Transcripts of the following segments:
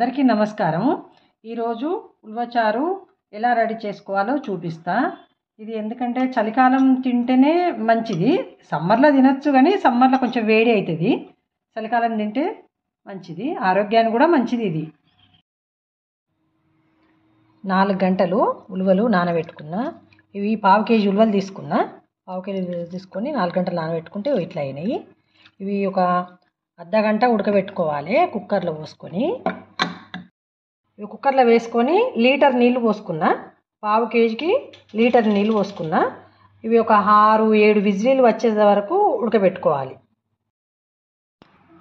అందరికీ నమస్కారం. ఈరోజు ఉల్వచారు ఎలా రెడీ చేసుకోవాలో చూపిస్తా. ఇది ఎందుకంటే చలికాలం తింటేనే మంచిది. సమ్మర్లో తినొచ్చు కానీ సమ్మర్లో కొంచెం వేడి అవుతుంది. చలికాలం తింటే మంచిది, ఆరోగ్యానికి కూడా మంచిది. ఇది 4 గంటలు ఉలువలు నానబెట్టుకున్నా. ఇవి 1/2 కేజీ ఉలువలు తీసుకున్నా. 1/2 కేజీ తీసుకొని 4 గంటలు నానబెట్టుకుంటే ఇట్లా అయినాయి. ఇవి ఒక అర్ధగంట ఉడకబెట్టుకోవాలి కుక్కర్లో పోసుకొని. ఇవి కుక్కర్లో వేసుకొని లీటర్ నీళ్ళు పోసుకున్నా. 1/2 కేజీకి లీటర్ నీళ్ళు పోసుకున్నా. ఇవి ఒక 6-7 విజిలీలు వచ్చేంత వరకు ఉడకబెట్టుకోవాలి.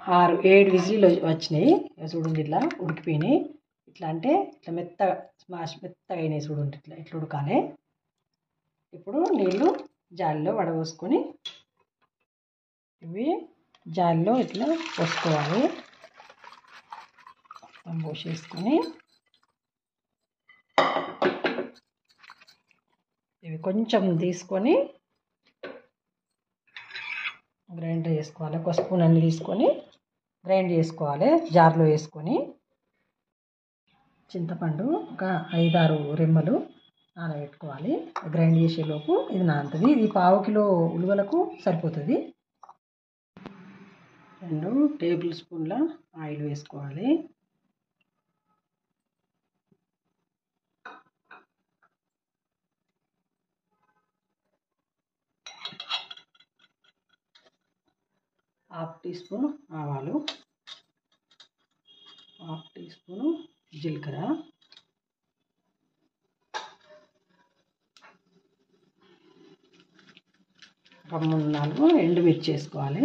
6-7 విజిలీలు వచ్చినాయి. చూడండి ఇట్లా ఉడికిపోయినాయి. ఇట్లా అంటే ఇట్లా మెత్తగా మెత్తగా అయినాయి. చూడండి ఇట్లా ఉడకాలి. ఇప్పుడు నీళ్ళు జాలిలో వడపోసుకొని ఇవి జాలిలో ఇట్లా పోసుకోవాలి. పోసేసుకొని ఇవి కొంచెం తీసుకొని గ్రైండర్ చేసుకోవాలి. ఒక స్పూన్ అన్ని తీసుకొని గ్రైండ్ చేసుకోవాలి జార్లో వేసుకొని. చింతపండు ఒక 5-6 రెమ్మలు నానబెట్టుకోవాలి. గ్రైండ్ చేసేలోపు ఇది నానుతుంది. ఇది 1/2 కిలో ఉలువలకు సరిపోతుంది. 2 టేబుల్ స్పూన్ల ఆయిల్ వేసుకోవాలి. ½ టీ స్పూన్ ఆవాలు, ½ టీ స్పూను జీలకర్ర, ఒక 3-4 ఎండుమిర్చి వేసుకోవాలి.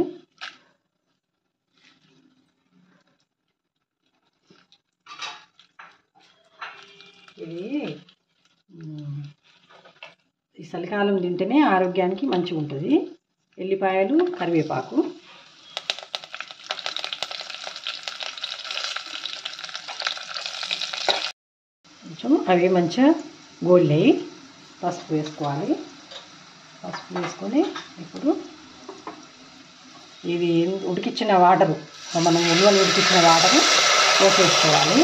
ఇది ఈ చలికాలం తింటేనే ఆరోగ్యానికి మంచిగా ఉంటుంది. ఎల్లిపాయలు, కరివేపాకు, కొంచెం అవి మంచిగా గోల్డయి. పసుపు వేసుకోవాలి. పసుపు వేసుకొని ఇప్పుడు ఇది ఉడికించిన వాటరు, మనం ఉలువలు ఉడికించిన వాటరు పోసేసుకోవాలి.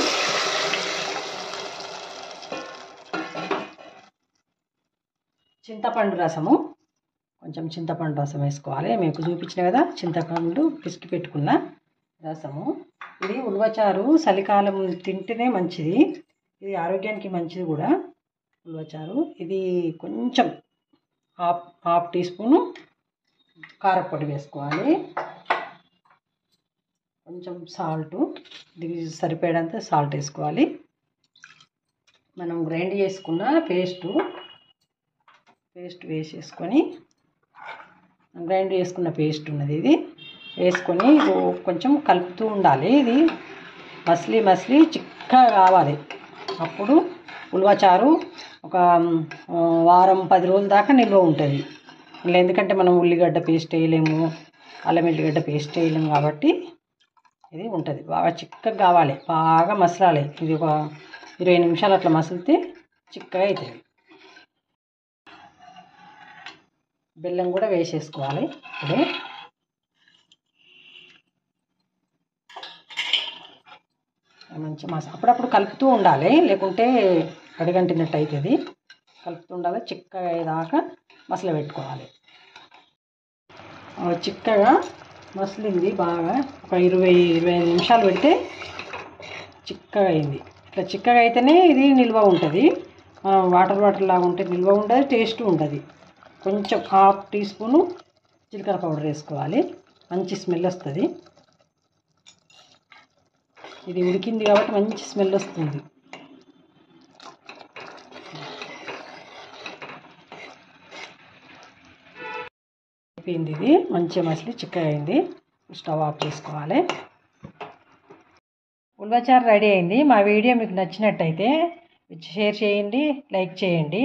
చింతపండు రసము, కొంచెం చింతపండు రసం వేసుకోవాలి. మీకు చూపించిన కదా చింతపండు పిసికి పెట్టుకున్న రసము. ఇది ఉల్వచారు చలికాలం తింటేనే మంచిది. ఇది ఆరోగ్యానికి మంచిది కూడా ఉల్వచారు. ఇది కొంచెం హాఫ్ టీ స్పూను కారపొడి వేసుకోవాలి. కొంచెం సాల్టు, దీనికి సరిపోయేంత సాల్ట్ వేసుకోవాలి. మనం గ్రైండ్ చేసుకున్న పేస్ట్ వేసేసుకొని, గ్రైండ్ చేసుకున్న పేస్ట్ ఉన్నది ఇది వేసుకొని కొంచెం కలుపుతూ ఉండాలి. ఇది మసిలి చిక్కగా కావాలి. అప్పుడు ఉల్వచారు ఒక వారం 10 రోజుల దాకా నిల్వ ఉంటుంది. ఎందుకంటే మనం ఉల్లిగడ్డ పేస్ట్ వేయలేము, అల్లం ఎల్లిగడ్డ పేస్ట్ వేయలేము కాబట్టి ఇది ఉంటుంది. బాగా చిక్కగా కావాలి, బాగా మసలాలి. ఇది ఒక 20 నిమిషాలు అట్లా మసిలితే చిక్కగా అవుతుంది. బెల్లం కూడా వేసేసుకోవాలి. ఇప్పుడే మంచి అప్పుడప్పుడు కలుపుతూ ఉండాలి, లేకుంటే అడిగంటినట్టు అవుతుంది. కలుపుతూ ఉండాలి. చిక్కగా అయ్యేదాకా మసలు పెట్టుకోవాలి. చిక్కగా మసిలింది బాగా. ఒక 20-25 నిమిషాలు పెడితే చిక్కగా అయింది. ఇట్లా చిక్కగా అయితేనే ఇది నిల్వ ఉంటుంది. వాటర్ లాగా ఉంటే నిల్వ ఉండదు, టేస్ట్ ఉంటుంది. కొంచెం ½ టీ స్పూను జీలకర్ర పౌడర్ వేసుకోవాలి. మంచి స్మెల్ వస్తుంది. ఇది ఉడికింది కాబట్టి మంచి స్మెల్ వస్తుంది. అయిపోయింది. ఇది మంచిగా మసిలి చిక్కగా అయింది. స్టవ్ ఆఫ్ చేసుకోవాలి. ఉల్వచారు రెడీ అయింది. మా వీడియో మీకు నచ్చినట్టయితే షేర్ చేయండి, లైక్ చేయండి.